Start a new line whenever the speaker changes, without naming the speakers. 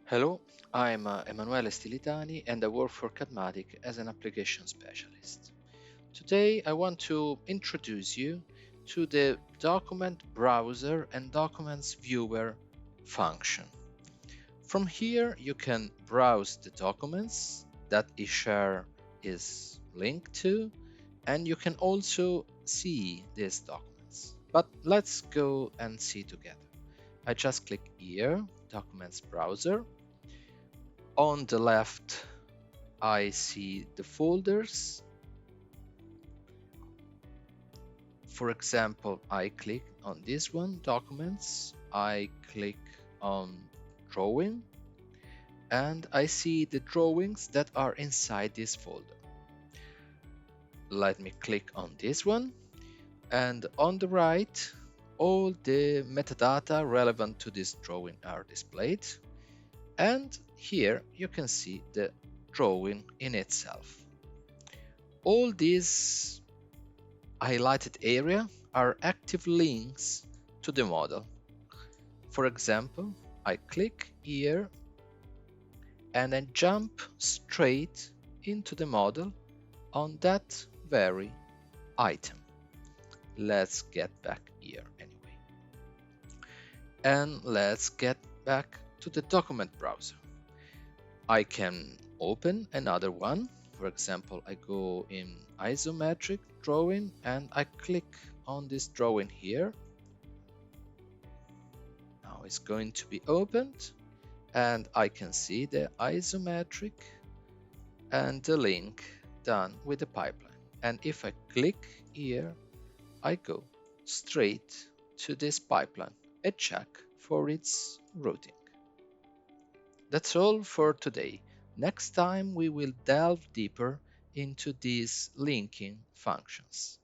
Hello, I'm Emanuele Stilitani and I work for Cadmatic as an application specialist. Today I want to introduce you to the document browser and documents viewer function. From here you can browse the documents that eShare is linked to, and you can also see these documents. But let's go and see together. I just click here, Documents Browser. On the left, I see the folders. For example, I click on this one, Documents. I click on Drawing, and I see the drawings that are inside this folder. Let me click on this one, and on the right, all the metadata relevant to this drawing are displayed. And here you can see the drawing in itself. All these highlighted area are active links to the model. For example, I click here and then jump straight into the model on that very item. Let's get back here anyway. And let's get back to the document browser. I can open another one. For example, I go in isometric drawing and I click on this drawing here. Now it's going to be opened and I can see the isometric and the link done with the pipeline. And if I click here, I go straight to this pipeline and check for its routing. That's all for today. Next time we will delve deeper into these linking functions.